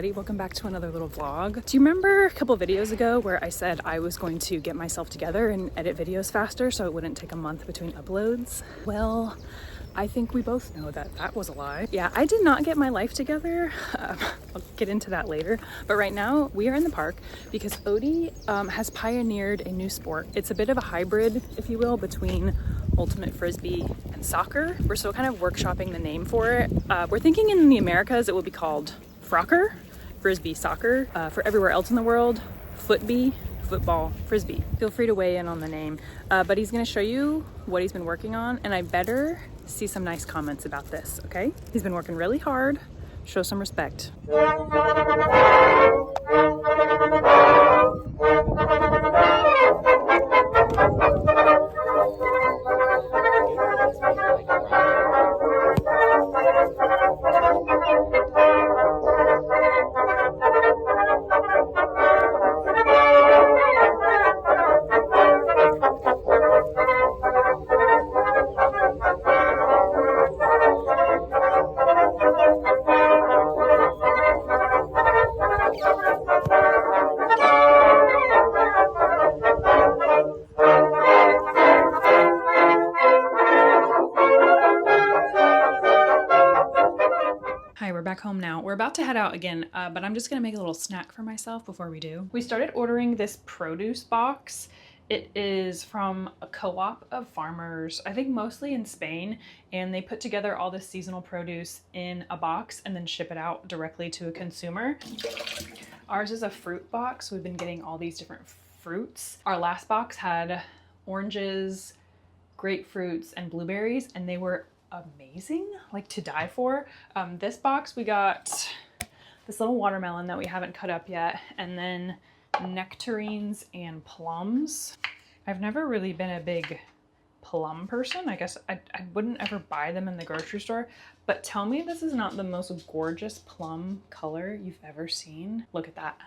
everybody, welcome back to another little vlog. Do you remember a couple videos ago where I said I was going to get myself together and edit videos faster so it wouldn't take a month between uploads? Well, I think we both know that that was a lie. Yeah, I did not get my life together. I'll get into that later. But right now we are in the park because Odie has pioneered a new sport. It's a bit of a hybrid, if you will, between ultimate frisbee and soccer. We're still kind of workshopping the name for it. We're thinking in the Americas it will be called frocker, frisbee soccer. For everywhere else in the world, footbee, football, frisbee. Feel free to weigh in on the name. But he's gonna show you what he's been working on, and I better see some nice comments about this, okay? He's been working really hard. Show some respect. Hi, we're back home now. We're about to head out again, but I'm just gonna make a little snack for myself before we do. We started ordering this produce box. It is from a co-op of farmers, I think mostly in Spain, and they put together all this seasonal produce in a box and then ship it out directly to a consumer. Ours is a fruit box. We've been getting all these different fruits. Our last box had oranges, grapefruits, and blueberries, and they were amazing, like to die for. This box we got this little watermelon that we haven't cut up yet, and then nectarines and plums. I've never really been a big plum person. I guess I wouldn't ever buy them in the grocery store, but tell me this is not the most gorgeous plum color you've ever seen. Look at that.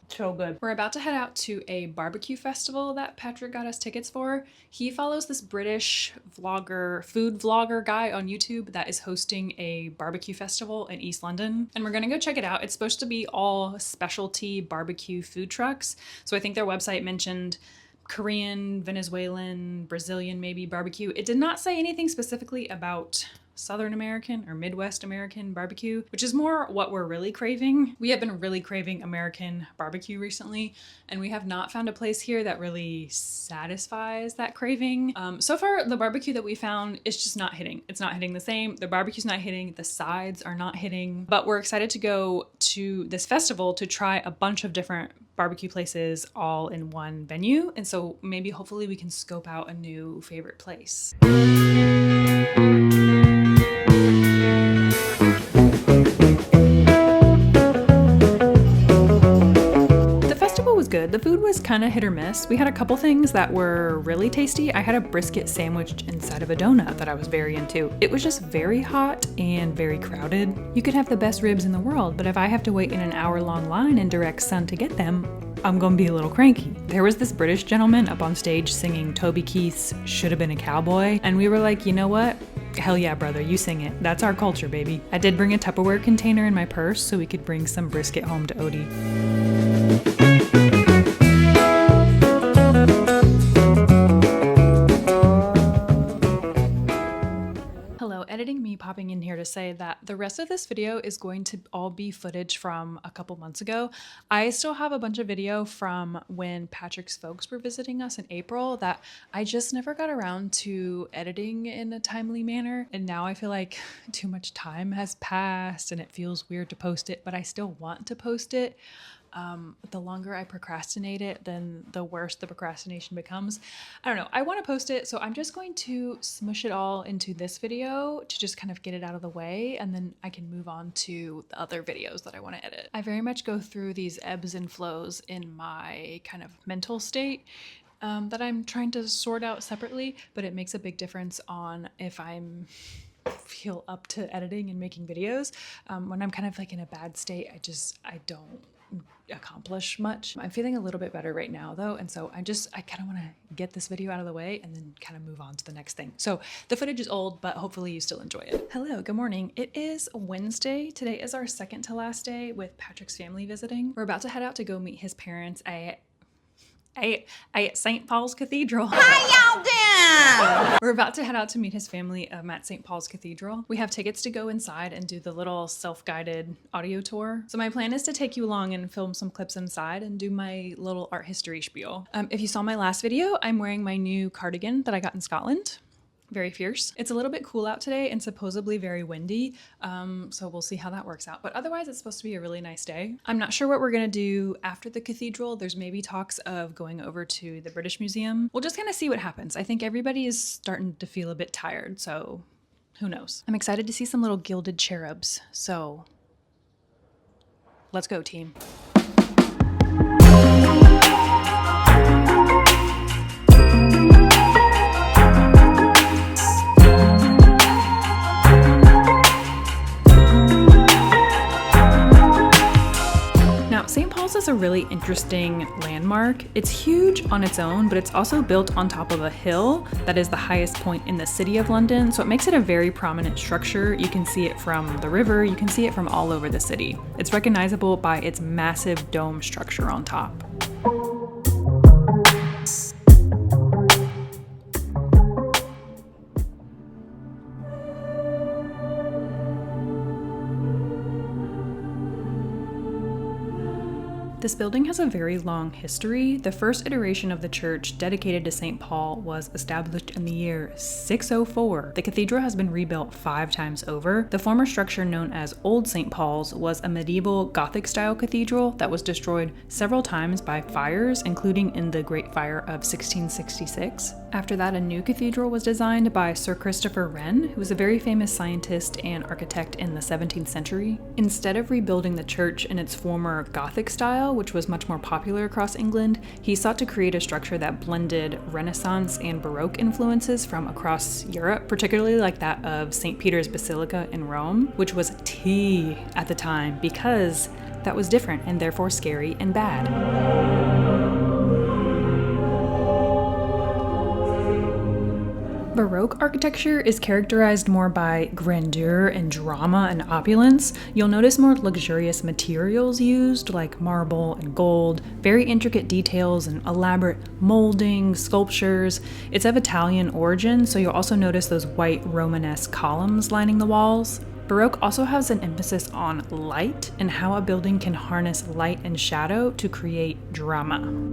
So good. We're about to head out to a barbecue festival that Patrick got us tickets for. He follows this British vlogger, food vlogger guy on YouTube that is hosting a barbecue festival in East London. And we're gonna go check it out. It's supposed to be all specialty barbecue food trucks. So I think their website mentioned Korean, Venezuelan, Brazilian maybe barbecue. It did not say anything specifically about Southern American or Midwest American barbecue, which is more what we're really craving. We have been really craving American barbecue recently, and we have not found a place here that really satisfies that craving. So far, the barbecue that we found is just not hitting. It's not hitting the same. The barbecue's not hitting. The sides are not hitting. But we're excited to go to this festival to try a bunch of different barbecue places all in one venue. And so maybe hopefully we can scope out a new favorite place. Good. The food was kind of hit or miss. We had a couple things that were really tasty. I had a brisket sandwich inside of a donut that I was very into. It was just very hot and very crowded. You could have the best ribs in the world, but if I have to wait in an hour-long line in direct sun to get them, I'm gonna be a little cranky. There was this British gentleman up on stage singing Toby Keith's Should Have Been a Cowboy, and we were like, you know what? Hell yeah, brother, you sing it. That's our culture, baby. I did bring a Tupperware container in my purse so we could bring some brisket home to Odie. Editing me popping in here to say that the rest of this video is going to all be footage from a couple months ago. I still have a bunch of video from when Patrick's folks were visiting us in April that I just never got around to editing in a timely manner. And now I feel like too much time has passed and it feels weird to post it, but I still want to post it. The longer I procrastinate it, then the worse the procrastination becomes. I don't know. I want to post it, so I'm just going to smush it all into this video to just kind of get it out of the way, and then I can move on to the other videos that I want to edit. I very much go through these ebbs and flows in my kind of mental state that I'm trying to sort out separately, but it makes a big difference on if I'm feel up to editing and making videos. When I'm kind of like in a bad state, I don't accomplish much. I'm feeling a little bit better right now though, and so I kind of want to get this video out of the way and then kind of move on to the next thing. So the footage is old, but hopefully you still enjoy it. Hello, good morning. It is Wednesday. Today is our second to last day with Patrick's family visiting. We're about to head out to go meet his parents at St. Paul's Cathedral. How y'all doing? We're about to head out to meet his family at St. Paul's Cathedral. We have tickets to go inside and do the little self-guided audio tour. So my plan is to take you along and film some clips inside and do my little art history spiel. If you saw my last video, I'm wearing my new cardigan that I got in Scotland. Very fierce. It's a little bit cool out today and supposedly very windy, so we'll see how that works out. But otherwise, it's supposed to be a really nice day. I'm not sure what we're gonna do after the cathedral. There's maybe talks of going over to the British Museum. We'll just kind of see what happens. I think everybody is starting to feel a bit tired, so who knows? I'm excited to see some little gilded cherubs, so let's go, team. St. Paul's is a really interesting landmark. It's huge on its own, but it's also built on top of a hill that is the highest point in the city of London, so it makes it a very prominent structure. You can see it from the river, you can see it from all over the city. It's recognizable by its massive dome structure on top. This building has a very long history. The first iteration of the church dedicated to St. Paul was established in the year 604. The cathedral has been rebuilt 5 times over. The former structure, known as Old St. Paul's, was a medieval Gothic-style cathedral that was destroyed several times by fires, including in the Great Fire of 1666. After that, a new cathedral was designed by Sir Christopher Wren, who was a very famous scientist and architect in the 17th century. Instead of rebuilding the church in its former Gothic style, which was much more popular across England, he sought to create a structure that blended Renaissance and Baroque influences from across Europe, particularly like that of St. Peter's Basilica in Rome, which was tea at the time because that was different and therefore scary and bad. Baroque architecture is characterized more by grandeur and drama and opulence. You'll notice more luxurious materials used, like marble and gold, very intricate details and elaborate molding, sculptures. It's of Italian origin, so you'll also notice those white Romanesque columns lining the walls. Baroque also has an emphasis on light and how a building can harness light and shadow to create drama.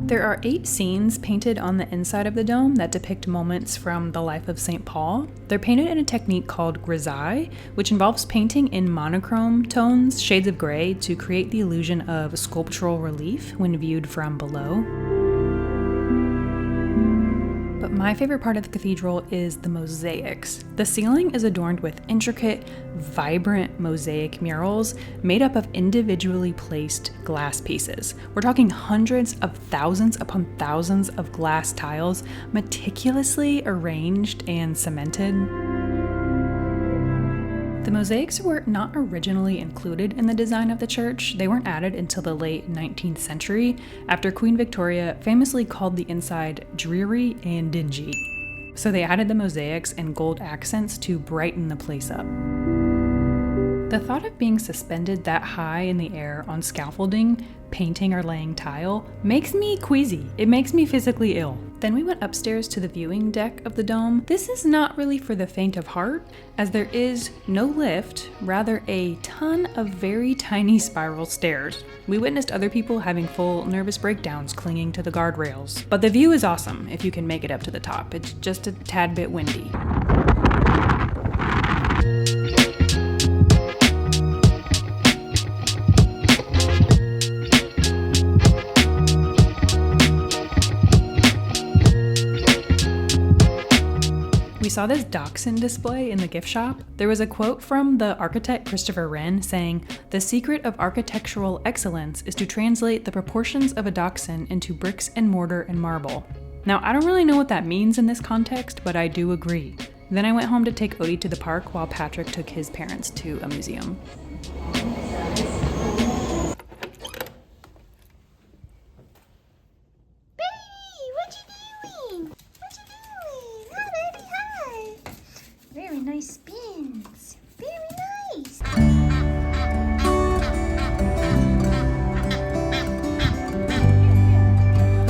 There are 8 scenes painted on the inside of the dome that depict moments from the life of St. Paul. They're painted in a technique called grisaille, which involves painting in monochrome tones, shades of gray, to create the illusion of sculptural relief when viewed from below. But my favorite part of the cathedral is the mosaics. The ceiling is adorned with intricate, vibrant mosaic murals made up of individually placed glass pieces. We're talking hundreds of thousands upon thousands of glass tiles meticulously arranged and cemented. The mosaics were not originally included in the design of the church. They weren't added until the late 19th century, after Queen Victoria famously called the inside dreary and dingy. So they added the mosaics and gold accents to brighten the place up. The thought of being suspended that high in the air on scaffolding, painting or laying tile, makes me queasy. It makes me physically ill. Then we went upstairs to the viewing deck of the dome. This is not really for the faint of heart, as there is no lift, rather a ton of very tiny spiral stairs. We witnessed other people having full nervous breakdowns clinging to the guardrails. But the view is awesome if you can make it up to the top. It's just a tad bit windy. We saw this dachshund display in the gift shop. There was a quote from the architect Christopher Wren saying, "The secret of architectural excellence is to translate the proportions of a dachshund into bricks and mortar and marble." Now, I don't really know what that means in this context, but I do agree. Then I went home to take Odie to the park while Patrick took his parents to a museum. Very nice spins. Very nice.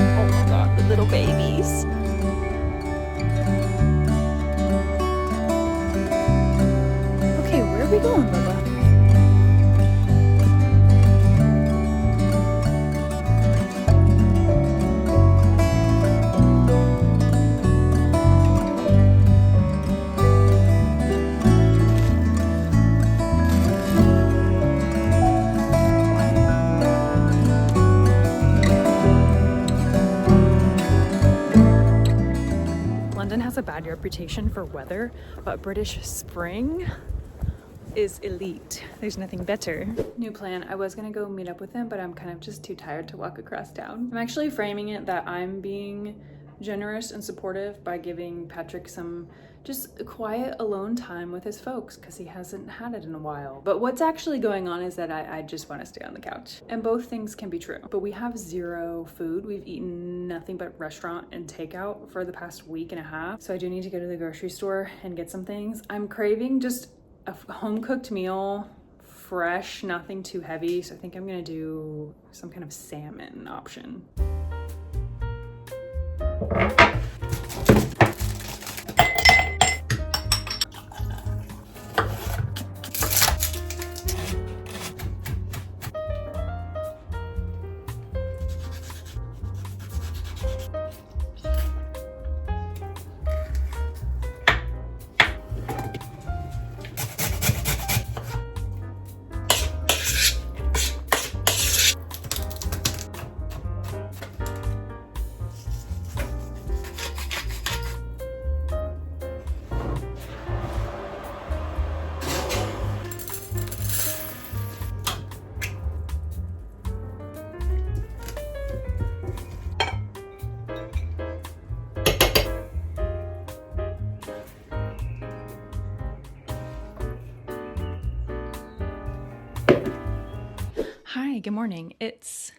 Oh my god, the little babies. Okay, where are we going, Bubba? London has a bad reputation for weather, but British spring is elite. There's nothing better. New plan. I was gonna go meet up with him, but I'm kind of just too tired to walk across town. I'm actually framing it that I'm being generous and supportive by giving Patrick some just quiet alone time with his folks because he hasn't had it in a while. But what's actually going on is that I just want to stay on the couch. And both things can be true. But we have zero food. We've eaten nothing but restaurant and takeout for the past week and a half. So I do need to go to the grocery store and get some things. I'm craving just a home-cooked meal, fresh, nothing too heavy. So I think I'm gonna do some kind of salmon option. Hi, good morning. It's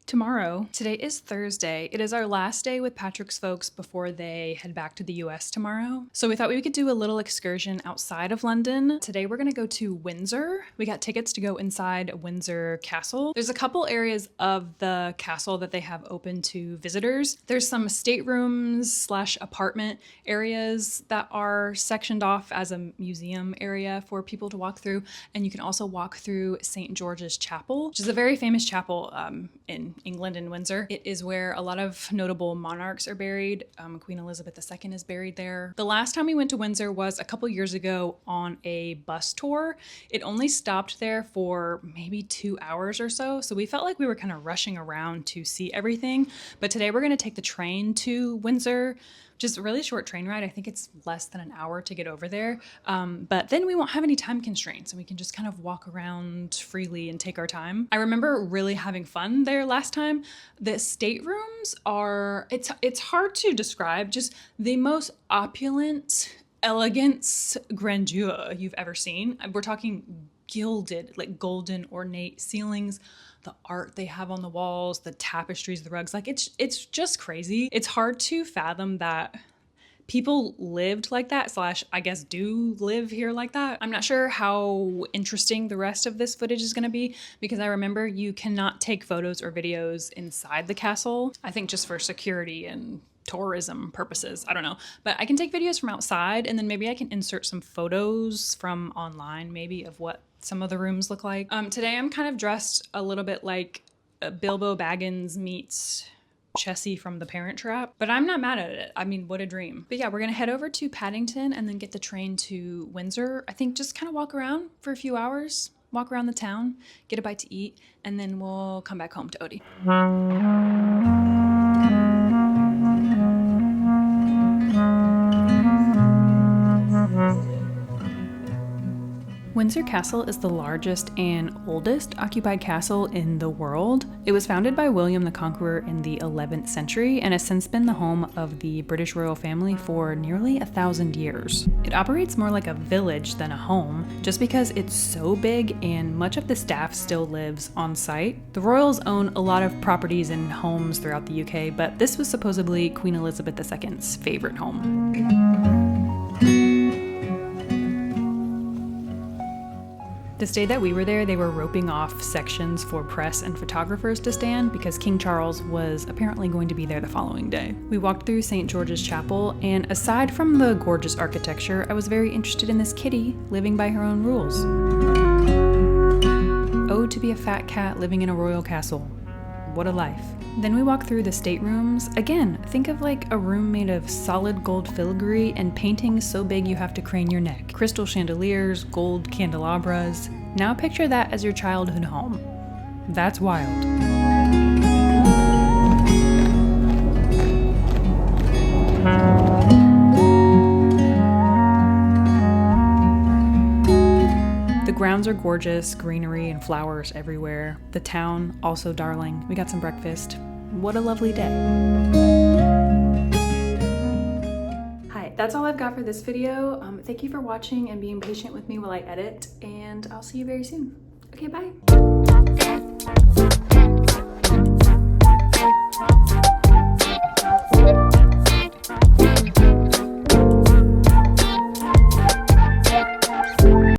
tomorrow. Today is Thursday. It is our last day with Patrick's folks before they head back to the US tomorrow. So we thought we could do a little excursion outside of London. Today we're gonna go to Windsor. We got tickets to go inside Windsor Castle. There's a couple areas of the castle that they have open to visitors. There's some staterooms / apartment areas that are sectioned off as a museum area for people to walk through. And you can also walk through St. George's Chapel, which is a very famous chapel in England and Windsor. It is where a lot of notable monarchs are buried. Queen Elizabeth II is buried there. The last time we went to Windsor was a couple years ago on a bus tour. It only stopped there for maybe 2 hours or so. So we felt like we were kind of rushing around to see everything. But today we're gonna take the train to Windsor. Just a really short train ride. I think it's less than an hour to get over there. But then we won't have any time constraints and we can just kind of walk around freely and take our time. I remember really having fun there last time. The staterooms are, it's hard to describe, just the most opulent elegance, grandeur you've ever seen. We're talking gilded, like golden ornate ceilings, the art they have on the walls, the tapestries, the rugs, like it's just crazy. It's hard to fathom that people lived like that / I guess do live here like that. I'm not sure how interesting the rest of this footage is gonna be because I remember you cannot take photos or videos inside the castle. I think just for security and tourism purposes, I don't know. But I can take videos from outside and then maybe I can insert some photos from online maybe of what some of the rooms look like. Today I'm kind of dressed a little bit like Bilbo Baggins meets Chessie from The Parent Trap, but I'm not mad at it. I mean, what a dream. But yeah, we're gonna head over to Paddington and then get the train to Windsor. I think just kind of walk around for a few hours, walk around the town, get a bite to eat, and then we'll come back home to Odie. Windsor Castle is the largest and oldest occupied castle in the world. It was founded by William the Conqueror in the 11th century and has since been the home of the British royal family for nearly 1,000 years. It operates more like a village than a home, just because it's so big and much of the staff still lives on site. The royals own a lot of properties and homes throughout the UK, but this was supposedly Queen Elizabeth II's favorite home. The day that we were there, they were roping off sections for press and photographers to stand because King Charles was apparently going to be there the following day. We walked through St. George's Chapel, and aside from the gorgeous architecture, I was very interested in this kitty living by her own rules. Oh, to be a fat cat living in a royal castle. What a life. Then we walk through the staterooms. Again, think of like a room made of solid gold filigree and paintings so big you have to crane your neck. Crystal chandeliers, gold candelabras. Now picture that as your childhood home. That's wild. The grounds are gorgeous, greenery and flowers everywhere. The town, also darling. We got some breakfast. What a lovely day. Hi, that's all I've got for this video. Thank you for watching and being patient with me while I edit, and I'll see you very soon. Okay, bye.